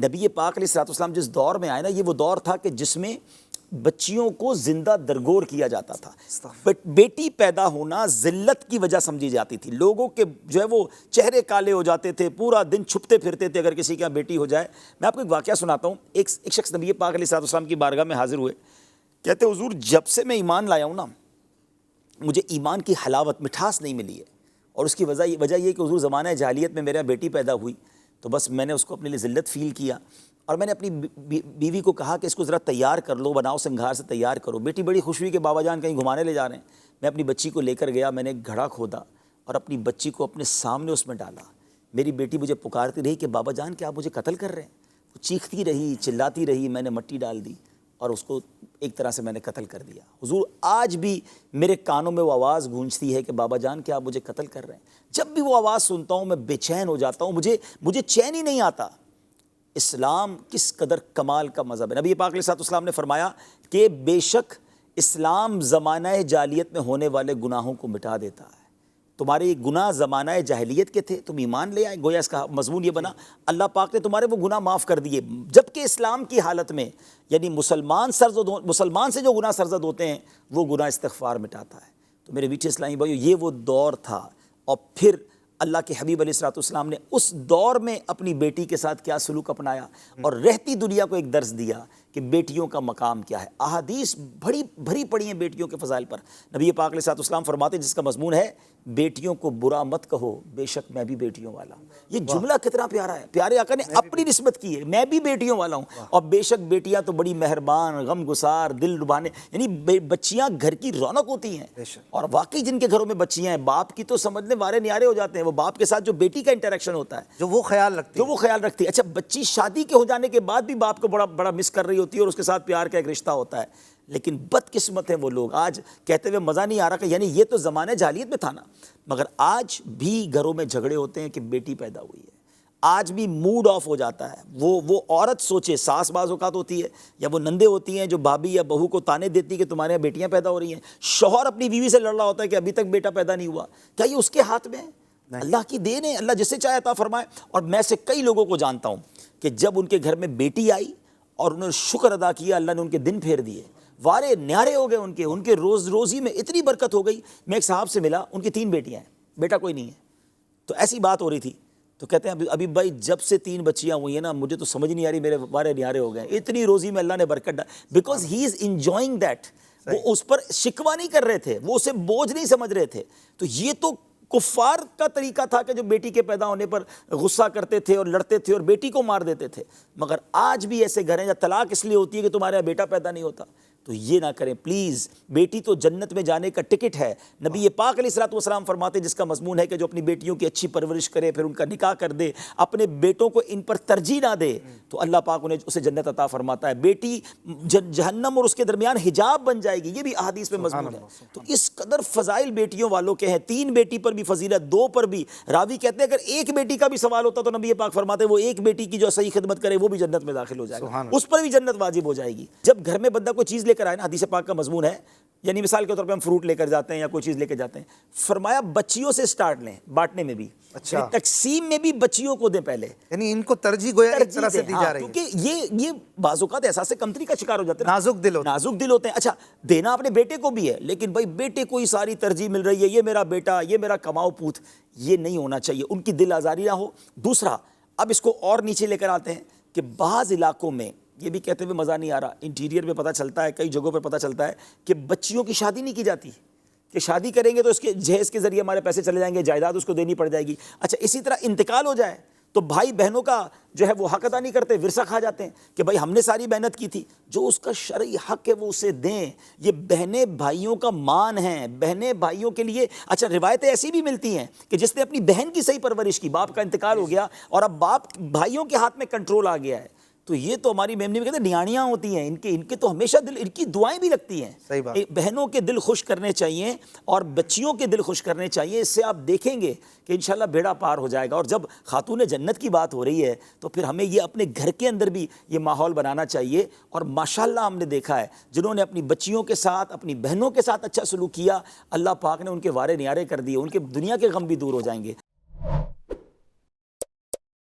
نبی پاک علیہ الصلوۃ والسلام جس دور میں آئے نا، یہ وہ دور تھا کہ جس میں بچیوں کو زندہ درگور کیا جاتا تھا. بیٹی پیدا ہونا ذلت کی وجہ سمجھی جاتی تھی. لوگوں کے جو ہے وہ چہرے کالے ہو جاتے تھے، پورا دن چھپتے پھرتے تھے اگر کسی کے یہاں بیٹی ہو جائے. میں آپ کو ایک واقعہ سناتا ہوں. ایک شخص نبی پاک علیہ الصلوۃ والسلام کی بارگاہ میں حاضر ہوئے. کہتے حضور جب سے میں ایمان لایا ہوں نا، مجھے ایمان کی حلاوت مٹھاس نہیں ملی ہے. اور اس کی وجہ یہ کہ حضور زمانہ جاہلیت میں میرے بیٹی پیدا ہوئی تو بس میں نے اس کو اپنے لیے ذلت فیل کیا، اور میں نے اپنی بیوی کو کہا کہ اس کو ذرا تیار کر لو، بناؤ سنگھار سے تیار کرو. بیٹی بڑی خوش ہوئی کہ بابا جان کہیں گھمانے لے جا رہے ہیں. میں اپنی بچی کو لے کر گیا، میں نے ایک گھڑا کھودا اور اپنی بچی کو اپنے سامنے اس میں ڈالا. میری بیٹی مجھے پکارتی رہی کہ بابا جان کیا آپ مجھے قتل کر رہے ہیں. وہ چیختی رہی، چلاتی رہی. میں نے مٹی ڈال دی اور اس کو ایک طرح سے میں نے قتل کر دیا. حضور آج بھی میرے کانوں میں وہ آواز گونجتی ہے کہ بابا جان کیا آپ مجھے قتل کر رہے ہیں. جب بھی وہ آواز سنتا ہوں میں بے چین ہو جاتا ہوں، مجھے چین ہی نہیں آتا. اسلام کس قدر کمال کا مذہب ہے. نبی پاک علیہ السلام نے فرمایا کہ بے شک اسلام زمانہ جاہلیت میں ہونے والے گناہوں کو مٹا دیتا ہے. تمہارے یہ گناہ زمانہ جاہلیت کے تھے، تم ایمان لے آئے. گویا اس کا مضمون یہ بنا اللہ پاک نے تمہارے وہ گناہ معاف کر دیے. جبکہ اسلام کی حالت میں یعنی مسلمان سے جو گناہ سرزد ہوتے ہیں وہ گناہ استغفار مٹاتا ہے. تو میرے میٹھے اسلامی بھائیو، یہ وہ دور تھا. اور پھر اللہ کے حبیب علیہ الصلوۃ والسلام نے اس دور میں اپنی بیٹی کے ساتھ کیا سلوک اپنایا اور رہتی دنیا کو ایک درس دیا کہ بیٹیوں کا مقام کیا ہے. احادیث بھری پڑی ہیں بیٹیوں کے فضائل پر. نبی پاک علیہ الصلوۃ والسلام فرماتے ہیں جس کا مضمون ہے بیٹیوں کو برا مت کہو، بے شک میں بھی بیٹیوں والا ہوں. یہ جملہ کتنا پیارا ہے. پیارے آقا نے اپنی نسبت کی ہے، میں بھی بیٹیوں والا ہوں. اور بے شک بیٹیاں تو بڑی مہربان، غم گسار، دل لبانے، یعنی بچیاں گھر کی رونق ہوتی ہیں. اور واقعی جن کے گھروں میں بچیاں ہیں، باپ کی تو سمجھنے وارے نیارے ہو جاتے ہیں. وہ باپ کے ساتھ جو بیٹی کا انٹریکشن ہوتا ہے، جو وہ خیال رکھتی ہے. اچھا بچی شادی کے ہو جانے کے بعد بھی باپ کو بڑا مس کر رہی ہوتی ہے اور اس کے ساتھ پیار کا ایک رشتہ ہوتا ہے. لیکن بدقسمت ہیں وہ لوگ. آج کہتے ہوئے مزہ نہیں آ رہا کہ یعنی یہ تو زمانہ جاہلیت میں تھا نا، مگر آج بھی گھروں میں جھگڑے ہوتے ہیں کہ بیٹی پیدا ہوئی ہے. آج بھی موڈ آف ہو جاتا ہے. وہ عورت سوچے، ساس بعض اوقات ہوتی ہے یا وہ نندے ہوتی ہیں جو بھابھی یا بہو کو تانے دیتی کہ تمہارے یہاں بیٹیاں پیدا ہو رہی ہیں. شوہر اپنی بیوی سے لڑ رہا ہوتا ہے کہ ابھی تک بیٹا پیدا نہیں ہوا. کیا یہ اس کے ہاتھ میں ہے؟ اللہ کی دین ہے. اللہ جسے چاہے عطا فرمائے. اور میں سے کئی لوگوں کو جانتا ہوں کہ جب ان کے گھر میں بیٹی آئی اور انہوں نے شکر ادا کیا، اللہ نے ان کے دن پھیر دیے، وارے نیارے ہو گئے. ان کے روزی میں اتنی برکت ہو گئی. میں ایک صاحب سے ملا، ان کی 3 بیٹیاں ہیں، بیٹا کوئی نہیں ہے. تو ایسی بات ہو رہی تھی تو کہتے ہیں ابھی بھائی جب سے 3 بچیاں ہوئی ہیں نا، مجھے تو سمجھ نہیں آ رہی، میرے وارے نیارے ہو گئے. اتنی روزی میں اللہ نے برکت ڈالی. Because he is enjoying that. وہ اس پر شکوہ نہیں کر رہے تھے، وہ اسے بوجھ نہیں سمجھ رہے تھے. تو یہ تو کفار کا طریقہ تھا کہ جو بیٹی کے پیدا ہونے پر غصہ کرتے تھے اور لڑتے تھے اور بیٹی کو مار دیتے تھے. مگر آج بھی ایسے گھر ہیں جہاں طلاق اس لیے ہوتی ہے کہ تمہارے یہاں بیٹا پیدا نہیں ہوتا. تو یہ نہ کریں پلیز. بیٹی تو جنت میں جانے کا ٹکٹ ہے. نبی پاک علیہ الصلوۃ والسلام فرماتے جس کا مضمون ہے کہ جو اپنی بیٹیوں کی اچھی پرورش کرے، پھر ان کا نکاح کر دے، اپنے بیٹوں کو ان پر ترجیح نہ دے، تو اللہ پاک اسے جنت عطا فرماتا ہے. بیٹی جہنم اور اس کے درمیان حجاب بن جائے گی. یہ بھی احادیث میں مضمون ہے. تو اس قدر فضائل بیٹیوں والوں کے ہیں. 3 بیٹی پر بھی فضیلت، 2 پر بھی. راوی کہتے ہیں اگر 1 بیٹی کا بھی سوال ہوتا تو نبی پاک فرماتے وہ 1 بیٹی کی جو صحیح خدمت کرے وہ بھی جنت میں داخل ہو جائے گا، اس پر بھی جنت واجب ہو جائے گی. جب گھر میں بندہ کوئی چیز لے کر آئے نا، حدیث پاک کا مضمون ہے، یعنی مثال کے طور پہ ہم فروٹ لے کر جاتے ہیں یا کوئی چیز لے کے جاتے ہیں، فرمایا بچیوں سے سٹارٹ لیں. بانٹنے میں بھی، تقسیم میں بھی بچیوں کو دیں پہلے. یعنی ان کو ترجیح گویا ایک طرح سے دی جا رہی ہے، کیونکہ یہ بعض اوقات احساس کمتری کا شکار ہو جاتے ہیں، نازک دل ہوتے ہیں. اچھا دینا اپنے بیٹے کو بھی ہے، لیکن بھائی بیٹے کو ہی ساری ترجیح مل رہی ہے، یہ میرا بیٹا، یہ میرا کماؤ پوت. یہ نہیں ہونا چاہیے. ان کی دل آزاری نہ ہو. دوسرا، اب اس کو اور نیچے لے کر آتے ہیں کہ بعض علاقوں میں یہ بھی کہتے ہوئے مزہ نہیں آ رہا، انٹیریئر میں پتہ چلتا ہے، کئی جگہوں پہ پتہ چلتا ہے کہ بچیوں کی شادی نہیں کی جاتی، کہ شادی کریں گے تو اس کے جہیز کے ذریعے ہمارے پیسے چلے جائیں گے، جائیداد اس کو دینی پڑ جائے گی. اچھا اسی طرح انتقال ہو جائے تو بھائی بہنوں کا جو ہے وہ حق ادا نہیں کرتے، ورثہ کھا جاتے ہیں کہ بھائی ہم نے ساری محنت کی تھی. جو اس کا شرعی حق ہے وہ اسے دیں. یہ بہنیں بھائیوں کا مان ہیں، بہنیں بھائیوں کے لیے. اچھا روایتیں ایسی بھی ملتی ہیں کہ جس نے اپنی بہن کی صحیح پرورش کی، باپ کا انتقال ہو گیا اور اب باپ بھائیوں کے ہاتھ میں کنٹرول آ گیا ہے، تو یہ تو ہماری میمنی میں کہتے ہیں نیاڑیاں ہوتی ہیں. ان کے تو ہمیشہ دل، ان کی دعائیں بھی لگتی ہیں. بہنوں کے دل خوش کرنے چاہیے اور بچیوں کے دل خوش کرنے چاہیے. اس سے آپ دیکھیں گے کہ انشاءاللہ بیڑا پار ہو جائے گا. اور جب خاتون جنت کی بات ہو رہی ہے تو پھر ہمیں یہ اپنے گھر کے اندر بھی یہ ماحول بنانا چاہیے. اور ماشاءاللہ ہم نے دیکھا ہے جنہوں نے اپنی بچیوں کے ساتھ، اپنی بہنوں کے ساتھ اچھا سلوک کیا، اللہ پاک نے ان کے وارے نیارے کر دیے. ان کے دنیا کے غم بھی دور ہو جائیں گے.